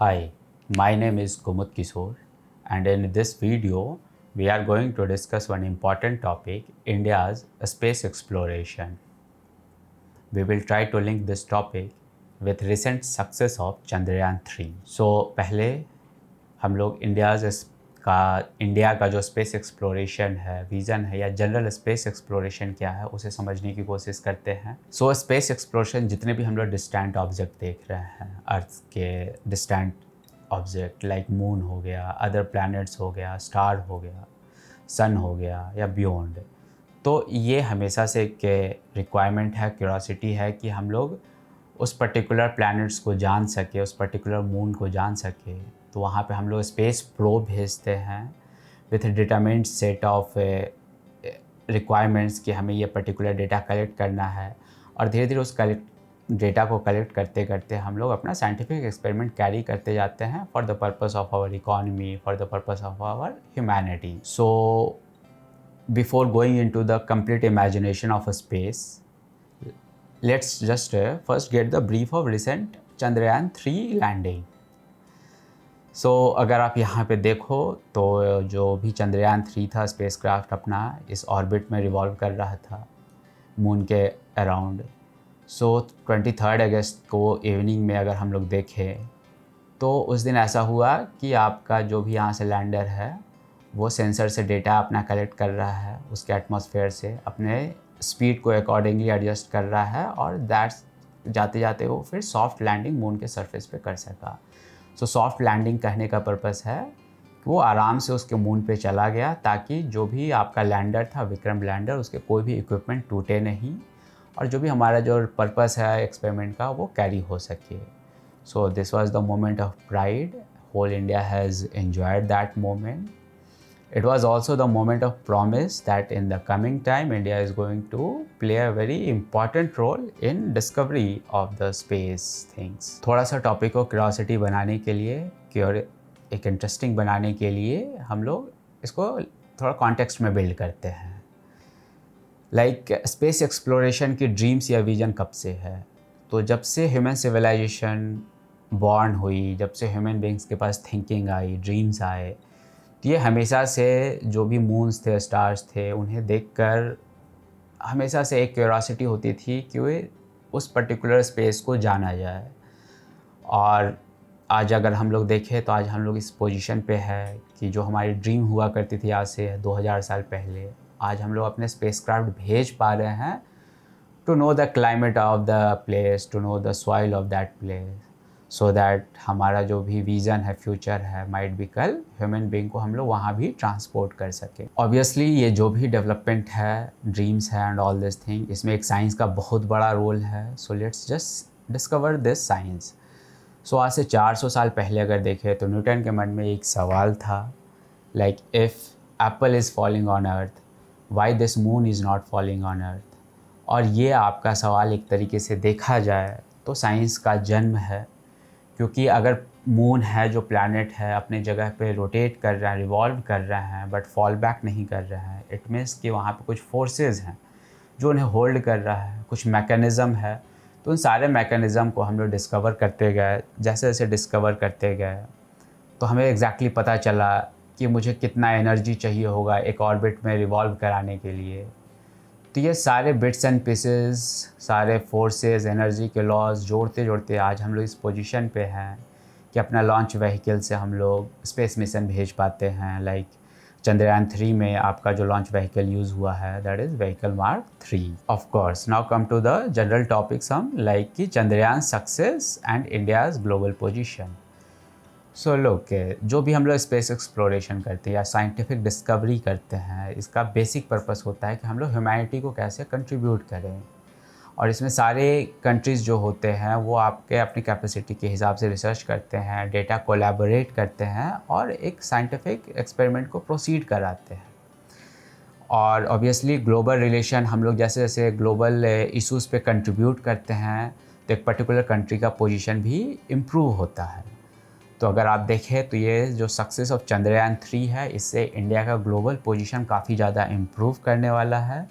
Hi, my name is Kumud Kishore, and in this video, we are going to discuss one important topic, India's space exploration. We will try to link this topic with recent success of Chandrayaan 3. So पहले हम लोग India का जो space exploration है, vision है या general space exploration क्या है, उसे समझने की कोशिश करते हैं। सो स्पेस एक्सप्लोरेशन जितने भी हम लोग डिस्टेंट ऑब्जेक्ट देख रहे हैं, अर्थ के डिस्टेंट ऑब्जेक्ट लाइक मून हो गया, अदर प्लैनेट्स हो गया, स्टार हो गया, सन हो गया या बियॉन्ड, तो ये हमेशा से एक रिक्वायरमेंट है, क्यूरोसिटी है कि हम लोग उस पर्टिकुलर प्लैनेट्स को जान सके, उस पर्टिकुलर मून को जान सके। तो वहाँ पे हम लोग स्पेस प्रोब भेजते हैं with determined set of requirements कि हमें ये पर्टिकुलर डेटा कलेक्ट करना है, और धीरे धीरे उस डेटा को कलेक्ट करते करते हम लोग अपना साइंटिफिक एक्सपेरिमेंट कैरी करते जाते हैं for the purpose of our economy, for the purpose of our humanity. So before going into the complete imagination of a space, let's just first get the brief of recent Chandrayaan 3 landing. So अगर आप यहाँ पे देखो तो जो भी चंद्रयान 3 था, spacecraft अपना इस ऑर्बिट में रिवॉल्व कर रहा था मून के अराउंड। सो 23 अगस्त को इवनिंग में अगर हम लोग देखें तो उस दिन ऐसा हुआ कि आपका जो भी यहाँ से लैंडर है वो सेंसर से डेटा अपना कलेक्ट कर रहा है, उसके एटमॉस्फेयर से अपने स्पीड को अकॉर्डिंगली एडजस्ट कर रहा है, और दैट्स जाते जाते वो फिर सॉफ्ट लैंडिंग मून के सरफेस पे कर सका। सो सॉफ्ट लैंडिंग कहने का पर्पस है कि वो आराम से उसके मून पे चला गया ताकि जो भी आपका लैंडर था, विक्रम लैंडर, उसके कोई भी इक्विपमेंट टूटे नहीं, और जो भी हमारा जो पर्पस है एक्सपेरिमेंट का वो कैरी हो सके। So this was the moment of pride, whole India has enjoyed that moment. It was also the moment of promise that in the coming time India is going to play a very important role in discovery of the space things. थोड़ा सा topic को curiosity बनाने के लिए, एक interesting बनाने के लिए हम लोग इसको थोड़ा कॉन्टेक्स्ट में बिल्ड करते हैं। लाइक स्पेस एक्सप्लोरेशन की ड्रीम्स या विजन कब से है? तो जब से ह्यूमन सिविलाइजेशन बॉर्न हुई, जब से ह्यूमन बींग्स के पास थिंकिंग आई, ड्रीम्स आए, ये हमेशा से जो भी मून्स थे, स्टार्स थे, उन्हें देखकर हमेशा से एक क्यूरियोसिटी होती थी कि वे उस पर्टिकुलर स्पेस को जाना जाए। और आज अगर हम लोग देखें तो आज हम लोग इस पोजीशन पे है कि जो हमारी ड्रीम हुआ करती थी आज से 2000 साल पहले, आज हम लोग अपने स्पेसक्राफ्ट भेज पा रहे हैं to know the climate of the place, to know the soil of that place, so that हमारा जो भी विज़न है, फ्यूचर है, माइट भी कल ह्यूमन बीइंग को हम लोग वहाँ भी ट्रांसपोर्ट कर सकें। ऑब्वियसली ये जो भी डेवलपमेंट है, ड्रीम्स है एंड ऑल दिस थिंग, इसमें एक साइंस का बहुत बड़ा रोल है। So let's just discover this science. So आज से 400 साल पहले अगर देखें तो न्यूटन के मन में एक सवाल था, like if Apple is falling on earth, why this moon is not falling on earth. और ये आपका सवाल एक तरीके से देखा जाए तो साइंस का जन्म है, क्योंकि अगर मून है, जो प्लैनेट है, अपने जगह पे रोटेट कर रहा है, रिवॉल्व कर रहे हैं, बट फॉल बैक नहीं कर रहा है, इट मीन्स कि वहाँ पे कुछ फोर्सेस हैं जो उन्हें होल्ड कर रहा है, कुछ मैकेनिज़्म है। तो उन सारे मैकेनिज़्म को हम लोग डिस्कवर करते गए। जैसे जैसे डिस्कवर करते गए तो हमें एग्जैक्टली पता चला कि मुझे कितना एनर्जी चाहिए होगा एक ऑर्बिट में रिवॉल्व कराने के लिए। तो ये सारे बिट्स एंड पीसेस, सारे फोर्सेस, एनर्जी के लॉज जोड़ते जोड़ते आज हम लोग इस पोजीशन पे हैं कि अपना लॉन्च व्हीकल से हम लोग स्पेस मिशन भेज पाते हैं। लाइक चंद्रयान 3 में आपका जो लॉन्च व्हीकल यूज़ हुआ है that is vehicle mark 3। Of course now come to the general topics, हम लाइक कि Chandrayaan success and India's global position. So लोग जो भी हम लोग स्पेस एक्सप्लोरेशन करते हैं या साइंटिफिक डिस्कवरी करते हैं, इसका बेसिक पर्पस होता है कि हम लोग ह्यूमैनिटी को कैसे कंट्रीब्यूट करें। और इसमें सारे कंट्रीज़ जो होते हैं वो आपके अपनी कैपेसिटी के हिसाब से रिसर्च करते हैं, डेटा कोलैबोरेट करते हैं और एक साइंटिफिक एक्सपेरिमेंट को प्रोसीड कराते हैं। और ऑब्वियसली ग्लोबल रिलेशन, हम लोग जैसे जैसे ग्लोबल इश्यूज़ पे कंट्रीब्यूट करते हैं तो एक पर्टिकुलर कंट्री का पोजीशन भी इम्प्रूव होता है। तो अगर आप देखें तो ये जो सक्सेस ऑफ चंद्रयान 3 है, इससे इंडिया का ग्लोबल पोजीशन काफ़ी ज़्यादा इम्प्रूव करने वाला है,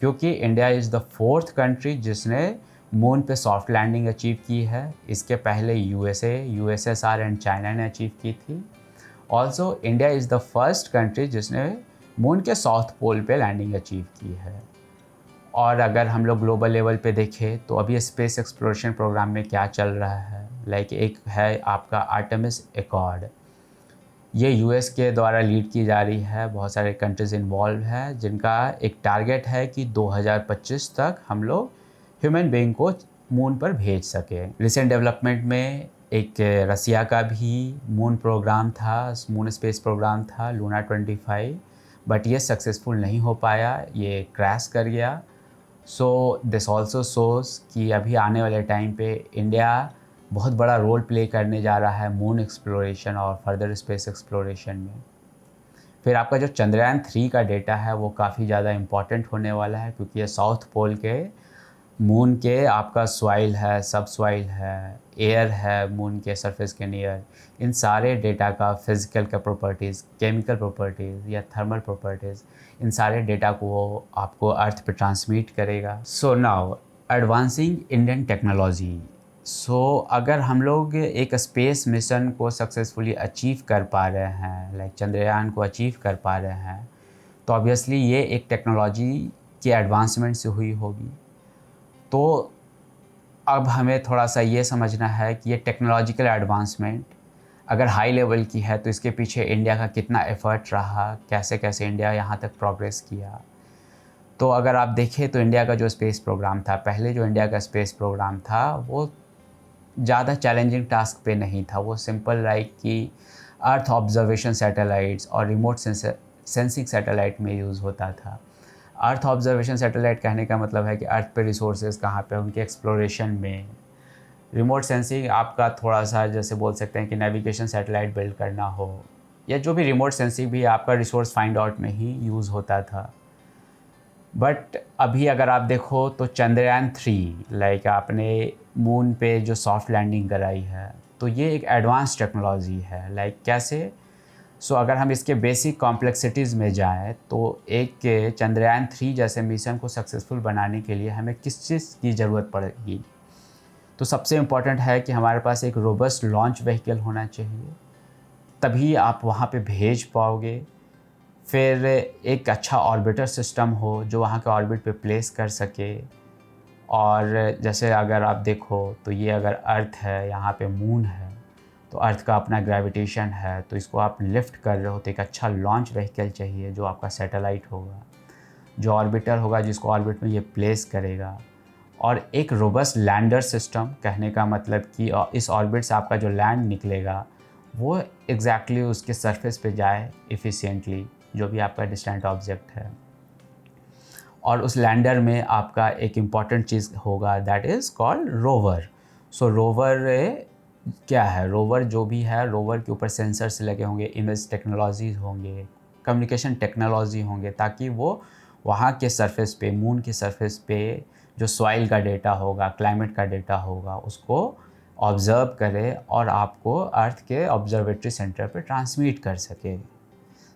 क्योंकि India is the 4th country जिसने मून पे सॉफ्ट लैंडिंग अचीव की है। इसके पहले यूएसएसआर एंड चाइना ने अचीव की थी। Also India is the first country जिसने मून के साउथ पोल पे लैंडिंग अचीव की है। और अगर हम लोग ग्लोबल लेवल पे देखें तो अभी स्पेस एक्सप्लोरेशन प्रोग्राम में क्या चल रहा है, लाइक एक है आपका आर्टेमिस एकॉर्ड। ये यूएस के द्वारा लीड की जा रही है, बहुत सारे कंट्रीज़ इन्वॉल्व है, जिनका एक टारगेट है कि 2025 तक हम लोग ह्यूमन बीइंग को मून पर भेज सके। रिसेंट डेवलपमेंट में एक रसिया का भी मून प्रोग्राम था, मून स्पेस प्रोग्राम था लूना 25, बट ये सक्सेसफुल नहीं हो पाया, ये क्रैश कर गया। सो दिस ऑल्सो शोज़ कि अभी आने वाले टाइम पे इंडिया बहुत बड़ा रोल प्ले करने जा रहा है मून एक्सप्लोरेशन और फर्दर स्पेस एक्सप्लोरेशन में। फिर आपका जो चंद्रयान 3 का डेटा है वो काफ़ी ज़्यादा इम्पॉर्टेंट होने वाला है, क्योंकि ये साउथ पोल के मून के आपका सॉइल है, सब सॉइल है, एयर है मून के सरफेस के नियर, इन सारे डेटा का फिज़िकल का प्रॉपर्टीज़, केमिकल प्रॉपर्टीज़ या थर्मल प्रॉपर्टीज़, इन सारे डेटा को वो आपको अर्थ पे ट्रांसमिट करेगा। So now advancing Indian technology. So अगर हम लोग एक स्पेस मिशन को सक्सेसफुली अचीव कर पा रहे हैं, लाइक चंद्रयान को अचीव कर पा रहे हैं, तो ऑब्वियसली ये एक टेक्नोलॉजी के एडवांसमेंट से हुई होगी। तो अब हमें थोड़ा सा ये समझना है कि ये टेक्नोलॉजिकल एडवांसमेंट अगर हाई लेवल की है तो इसके पीछे इंडिया का कितना एफर्ट रहा, कैसे कैसे इंडिया यहाँ तक प्रोग्रेस किया। तो अगर आप देखें तो इंडिया का जो स्पेस प्रोग्राम था, पहले जो इंडिया का स्पेस प्रोग्राम था वो ज़्यादा चैलेंजिंग टास्क पे नहीं था। वो सिंपल लाइक कि अर्थ ऑब्जर्वेशन सैटेलाइट्स और रिमोट सेंसिंग सैटेलाइट में यूज़ होता था। अर्थ ऑब्जर्वेशन सैटेलाइट कहने का मतलब है कि अर्थ पे रिसोर्सेज कहाँ पे, उनके एक्सप्लोरेशन में। रिमोट सेंसिंग आपका थोड़ा सा जैसे बोल सकते हैं कि नेविगेशन सैटेलाइट बिल्ड करना हो, या जो भी रिमोट सेंसिंग भी आपका रिसोर्स फाइंड आउट में ही यूज़ होता था। बट अभी अगर आप देखो तो चंद्रयान 3 लाइक आपने मून पे जो सॉफ्ट लैंडिंग कराई है, तो ये एक एडवांस टेक्नोलॉजी है। लाइक कैसे? सो अगर हम इसके बेसिक कॉम्प्लेक्सिटीज़ में जाएँ तो एक चंद्रयान 3 जैसे मिशन को सक्सेसफुल बनाने के लिए हमें किस चीज़ की ज़रूरत पड़ेगी? तो सबसे इम्पॉर्टेंट है कि हमारे पास एक रोबस्ट लॉन्च व्हीकल होना चाहिए, तभी आप वहाँ पे भेज पाओगे। फिर एक अच्छा ऑर्बिटर सिस्टम हो जो वहाँ के ऑर्बिट पे प्लेस कर सके। और जैसे अगर आप देखो तो ये अगर अर्थ है, यहाँ पे मून है, तो अर्थ का अपना ग्रेविटेशन है, तो इसको आप लिफ्ट कर रहे हो तो एक अच्छा लॉन्च व्हीकल चाहिए जो आपका सैटेलाइट होगा, जो ऑर्बिटर होगा जिसको ऑर्बिट में ये प्लेस करेगा। और एक रोबस्ट लैंडर सिस्टम, कहने का मतलब कि इस ऑर्बिट से आपका जो लैंड निकलेगा वो एग्जैक्टली उसके सरफेस पे जाए एफिशिएंटली, जो भी आपका डिस्टेंट ऑब्जेक्ट है। और उस लैंडर में आपका एक इम्पॉर्टेंट चीज़ होगा, that is called rover. So rover क्या है? रोवर जो भी है, रोवर के ऊपर सेंसर्स लगे होंगे, इमेज टेक्नोलॉजीज होंगे, कम्युनिकेशन टेक्नोलॉजी होंगे, ताकि वो वहाँ के सरफेस पे, मून के सरफेस पे जो सॉइल का डेटा होगा, क्लाइमेट का डेटा होगा, उसको ऑब्ज़र्व करे और आपको अर्थ के ऑब्जर्वेटरी सेंटर पे ट्रांसमिट कर सके।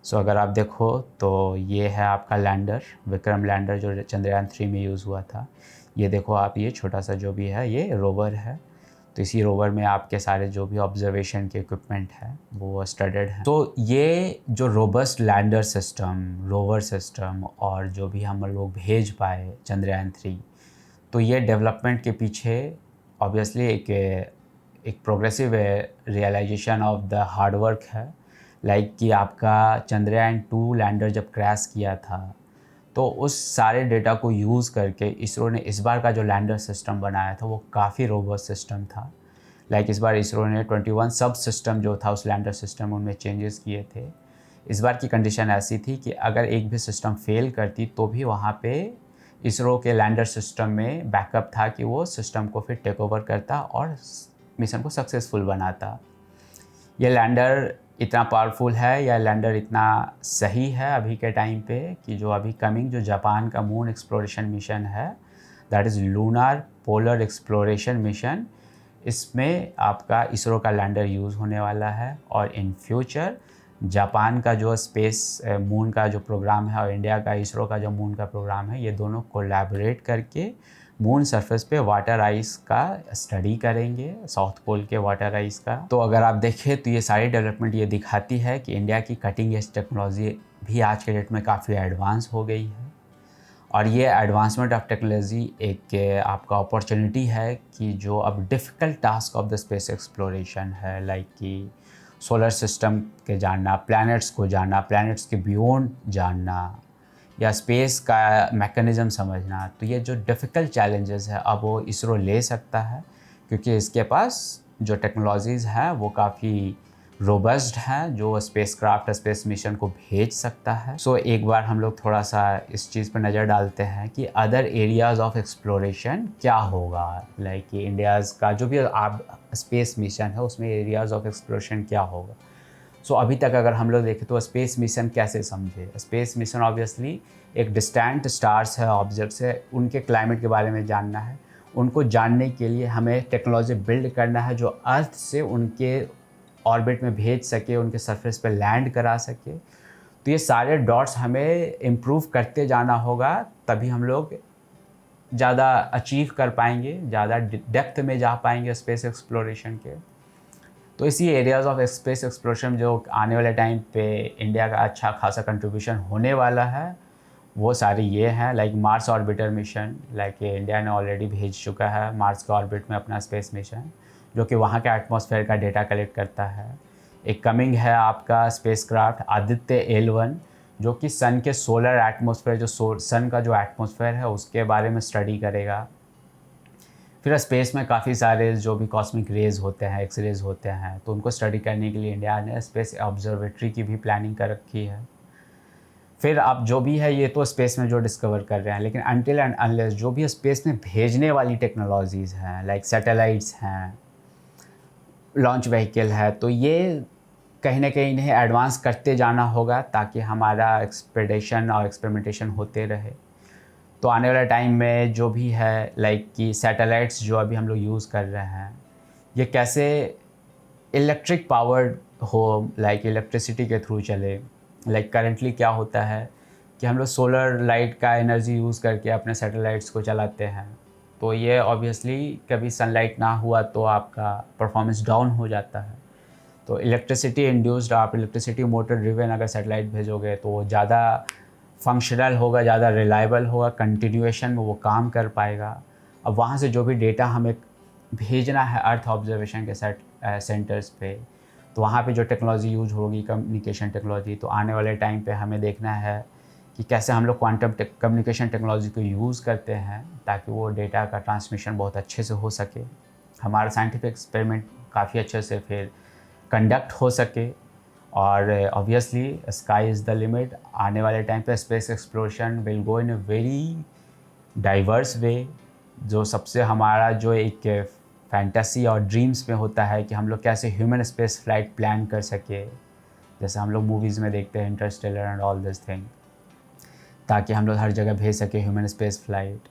सो अगर आप देखो तो ये है आपका लैंडर, विक्रम लैंडर जो चंद्रयान 3 में यूज़ हुआ था। ये देखो आप, ये छोटा सा जो भी है ये रोवर है। तो इसी रोवर में आपके सारे जो भी ऑब्जर्वेशन के इक्विपमेंट है वो स्टडेड है। तो ये जो robust lander system, rover system और जो भी हम लोग भेज पाए चंद्रयान 3, तो ये डेवलपमेंट के पीछे ऑब्वियसली एक progressive realisation of the hard work है। लाइक कि आपका चंद्रयान 2 लैंडर जब क्रैश किया था तो उस सारे डेटा को यूज़ करके इसरो ने इस बार का जो लैंडर सिस्टम बनाया था वो काफ़ी रोबस्ट सिस्टम था। लाइक इस बार इसरो ने 21 सब सिस्टम जो था उस लैंडर सिस्टम में, उनमें चेंजेस किए थे। इस बार की कंडीशन ऐसी थी कि अगर एक भी सिस्टम फेल करती तो भी वहाँ पे इसरो के लैंडर सिस्टम में बैकअप था कि वो सिस्टम को फिर टेक ओवर करता और मिशन को सक्सेसफुल बनाता। ये लैंडर इतना पावरफुल है, या लैंडर इतना सही है अभी के टाइम पे कि जो अभी कमिंग जो जापान का मून एक्सप्लोरेशन मिशन है, that is lunar polar exploration mission, इसमें आपका इसरो का लैंडर यूज़ होने वाला है। और इन फ्यूचर जापान का जो स्पेस मून का जो प्रोग्राम है और इंडिया का इसरो का जो मून का प्रोग्राम है, ये दोनों कोलैबोरेट करके मून सरफेस पे वाटर आइस का स्टडी करेंगे, साउथ पोल के वाटर आइस का। तो अगर आप देखें तो ये सारी डेवलपमेंट ये दिखाती है कि इंडिया की कटिंग एज टेक्नोलॉजी भी आज के डेट में काफ़ी एडवांस हो गई है। और ये एडवांसमेंट ऑफ टेक्नोलॉजी एक आपका अपॉर्चुनिटी है कि जो अब difficult task of the space exploration है, लाइक कि सोलर सिस्टम के जानना, प्लैनेट्स को जानना, प्लैनेट्स के बियॉन्ड जानना, या स्पेस का मैकेनिज़्म समझना, तो ये जो डिफ़िकल्ट चैलेंजेस है अब वो इसरो ले सकता है, क्योंकि इसके पास जो टेक्नोलॉजीज़ हैं वो काफ़ी रोबस्ट हैं, जो स्पेसक्राफ्ट स्पेस मिशन को भेज सकता है। सो एक बार हम लोग थोड़ा सा इस चीज़ पर नज़र डालते हैं कि अदर एरियाज़ ऑफ एक्सप्लोरेशन क्या होगा, लाइक कि इंडियाज़ का जो भी आप स्पेस मिशन है उसमें एरियाज़ ऑफ एक्सप्लोरेशन क्या होगा। सो अभी तक अगर हम लोग देखें तो स्पेस मिशन कैसे समझे, स्पेस मिशन ऑब्वियसली एक डिस्टेंट स्टार्स है, ऑब्जेक्ट्स है, उनके क्लाइमेट के बारे में जानना है। उनको जानने के लिए हमें टेक्नोलॉजी बिल्ड करना है जो अर्थ से उनके ऑर्बिट में भेज सके, उनके सरफेस पे लैंड करा सके। तो ये सारे डॉट्स हमें इम्प्रूव करते जाना होगा, तभी हम लोग ज़्यादा अचीव कर पाएंगे, ज़्यादा डेप्थ में जा पाएंगे स्पेस एक्सप्लोरेशन के। तो इसी एरियाज़ ऑफ स्पेस एक्सप्लोरेशन जो आने वाले टाइम पे इंडिया का अच्छा खासा कंट्रीब्यूशन होने वाला है, वो सारे ये हैं, like Mars orbiter mission, like India ने ऑलरेडी भेज चुका है मार्स के ऑर्बिट में अपना स्पेस मिशन, जो कि वहाँ के एटमॉस्फेयर का डेटा कलेक्ट करता है। एक कमिंग है आपका स्पेसक्राफ्ट आदित्य L1, जो कि सन के सोलर एटमॉस्फेयर, जो सन का जो एटमॉस्फेयर है उसके बारे में स्टडी करेगा। फिर स्पेस में काफ़ी सारे जो भी कॉस्मिक रेज होते हैं, एक्स रेज होते हैं, तो उनको स्टडी करने के लिए इंडिया ने स्पेस ऑब्जर्वेटरी की भी प्लानिंग कर रखी है। फिर अब जो भी है ये तो स्पेस में जो डिस्कवर कर रहे हैं, लेकिन अनटिल एंड अनलेस जो भी स्पेस में भेजने वाली टेक्नोलॉजीज़ हैं, लाइक सैटेलाइट्स हैं, लॉन्च व्हीकल है, तो ये कहीं ना कहीं इन्हें एडवांस करते जाना होगा ताकि हमारा एक्सपेडिशन और एक्सपेरिमेंटेशन होते रहे। तो आने वाला टाइम में जो भी है, लाइक कि सैटेलाइट्स जो अभी हम लोग यूज़ कर रहे हैं, ये कैसे इलेक्ट्रिक पावर्ड हो, लाइक इलेक्ट्रिसिटी के थ्रू चले। लाइक करंटली क्या होता है कि हम लोग सोलर लाइट का एनर्जी यूज़ करके अपने सैटेलाइट्स को चलाते हैं, तो ये ऑब्वियसली कभी सनलाइट ना हुआ तो आपका परफॉर्मेंस डाउन हो जाता है। तो इलेक्ट्रिसिटी इंड्यूस्ड, आप इलेक्ट्रिसिटी मोटर ड्रिवन अगर सैटेलाइट भेजोगे तो वो ज़्यादा फंक्शनल होगा, ज़्यादा रिलायबल होगा, कंटिन्यूएशन में वो काम कर पाएगा। अब वहाँ से जो भी डेटा हमें भेजना है अर्थ ऑब्जर्वेशन के सेंटर्स पे, तो वहाँ पे जो टेक्नोलॉजी यूज होगी कम्युनिकेशन टेक्नोलॉजी, तो आने वाले टाइम पे हमें देखना है कि कैसे हम लोग क्वांटम कम्युनिकेशन टेक्नोलॉजी को यूज़ करते हैं ताकि वो डेटा का ट्रांसमिशन बहुत अच्छे से हो सके, हमारा साइंटिफिक एक्सपेरिमेंट काफ़ी अच्छे से फिर कंडक्ट हो सके। और obviously sky is the limit. आने वाले टाइम पे space exploration will go in a very diverse way. जो सबसे हमारा जो एक फैंटेसी और ड्रीम्स में होता है कि हम लोग कैसे ह्यूमन स्पेस फ्लाइट प्लान कर सके, जैसे हम लोग मूवीज़ में देखते हैं Interstellar and all this thing, ताकि हम लोग हर जगह भेज सके ह्यूमन स्पेस फ्लाइट।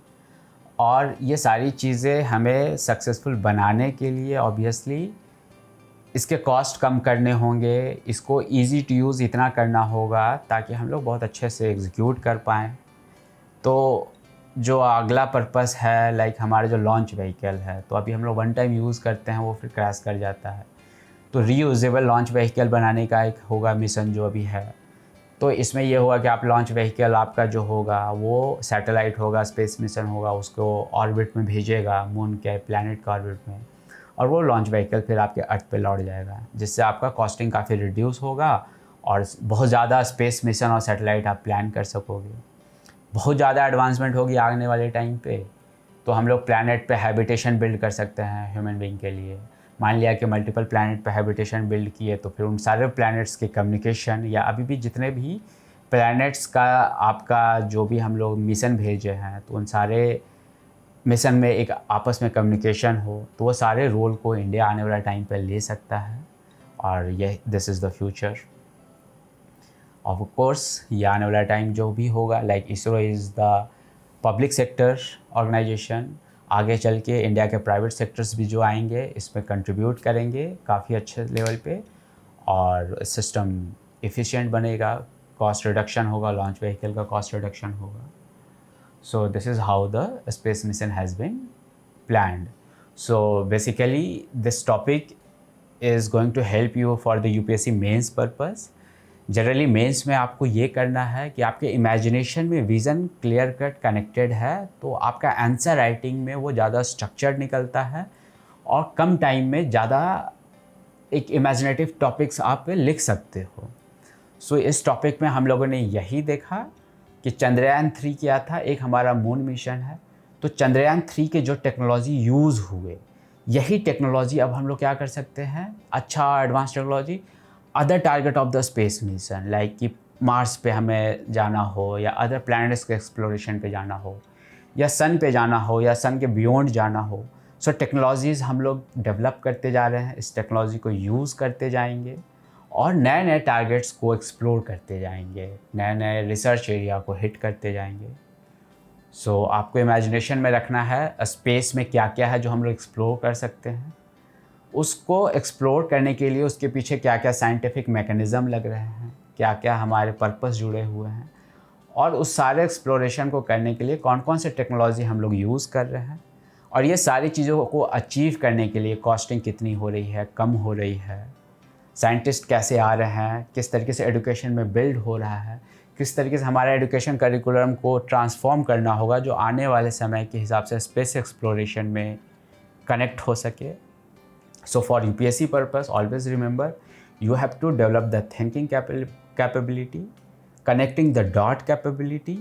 और ये सारी चीज़ें हमें सक्सेसफुल बनाने के लिए ऑब्वियसली इसके कॉस्ट कम करने होंगे, इसको इजी टू यूज़ इतना करना होगा ताकि हम लोग बहुत अच्छे से एग्जीक्यूट कर पाएँ। तो जो अगला पर्पस है, लाइक हमारा जो लॉन्च व्हीकल है, तो अभी हम लोग वन टाइम यूज़ करते हैं, वो फिर क्रैश कर जाता है। तो रीयूजेबल लॉन्च व्हीकल बनाने का एक होगा मिशन जो अभी है। तो इसमें ये होगा कि आप लॉन्च व्हीकल आपका जो होगा वो सैटेलाइट होगा, स्पेस मिशन होगा, उसको ऑर्बिट में भेजेगा, मून के प्लैनेट के ऑर्बिट में, और वो लॉन्च व्हीकल फिर आपके अर्थ पे लौट जाएगा, जिससे आपका कॉस्टिंग काफ़ी रिड्यूस होगा और बहुत ज़्यादा स्पेस मिशन और सैटेलाइट आप प्लान कर सकोगे। बहुत ज़्यादा एडवांसमेंट होगी आने वाले टाइम पे, तो हम लोग प्लैनेट पे हैबिटेशन बिल्ड कर सकते हैं ह्यूमन बीइंग के लिए। मान लिया कि मल्टीपल प्लैनेट पे हैबिटेशन बिल्ड किए, तो फिर उन सारे प्लैनेट्स के कम्युनिकेशन, या अभी भी जितने भी प्लैनेट्स का आपका जो भी हम लोग मिशन भेजे हैं, तो उन सारे मिशन में एक आपस में कम्युनिकेशन हो, तो वो सारे रोल को इंडिया आने वाला टाइम पे ले सकता है। और ये this is the future of course. ये आने वाला टाइम जो भी होगा, like ISRO is the public sector organisation, आगे चल के इंडिया के प्राइवेट सेक्टर्स भी जो आएंगे इसमें कंट्रीब्यूट करेंगे काफ़ी अच्छे लेवल पे, और सिस्टम एफिशिएंट बनेगा, कॉस्ट रिडक्शन होगा, लॉन्च व्हीकल का कॉस्ट रिडक्शन होगा। So this is how the space mission has been planned. So basically this topic is going to help you for the UPSC mains purpose. Generally mains में आपको ये करना है कि आपके इमेजिनेशन में विज़न क्लियर कट कनेक्टेड है, तो आपका आंसर राइटिंग में वो ज़्यादा स्ट्रक्चर्ड निकलता है और कम टाइम में ज़्यादा एक इमेजिनेटिव टॉपिक्स आप लिख सकते हो. सो इस टॉपिक में हम लोगों ने यही देखा कि चंद्रयान 3 क्या था, एक हमारा मून मिशन है. तो चंद्रयान 3 के जो टेक्नोलॉजी यूज़ हुए, यही टेक्नोलॉजी अब हम लोग क्या कर सकते हैं, अच्छा advance technology other target of the space mission, like कि मार्स पे हमें जाना हो या अदर प्लैनेट्स के एक्सप्लोरेशन पे जाना हो या सन पे जाना हो या सन के बियॉन्ड जाना हो. सो टेक्नोलॉजीज़ हम लोग डेवलप करते जा रहे हैं, इस टेक्नोलॉजी को यूज़ करते जाएंगे और नए नए टारगेट्स को एक्सप्लोर करते जाएंगे, नए नए रिसर्च एरिया को हिट करते जाएंगे. सो आपको इमेजिनेशन में रखना है स्पेस में क्या क्या है जो हम लोग एक्सप्लोर कर सकते हैं, उसको एक्सप्लोर करने के लिए उसके पीछे क्या क्या साइंटिफिक मैकेनिज़्म लग रहे हैं, क्या क्या हमारे पर्पस जुड़े हुए हैं, और उस सारे एक्सप्लोरेशन को करने के लिए कौन कौन से टेक्नोलॉजी हम लोग यूज़ कर रहे हैं, और ये सारी चीज़ों को अचीव करने के लिए कॉस्टिंग कितनी हो रही है, कम हो रही है, साइंटिस्ट कैसे आ रहे हैं, किस तरीके से एजुकेशन में बिल्ड हो रहा है, किस तरीके से हमारा एजुकेशन करिकुलम को ट्रांसफॉर्म करना होगा जो आने वाले समय के हिसाब से स्पेस एक्सप्लोरेशन में कनेक्ट हो सके. So for UPSC purpose, always remember you have to develop the thinking capability, connecting the dot capability,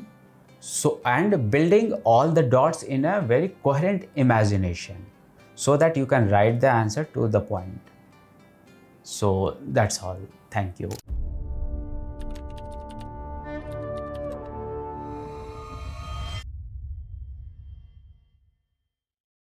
so and building all the dots in a very coherent imagination so that you can write the answer to the point. So that's all. Thank you.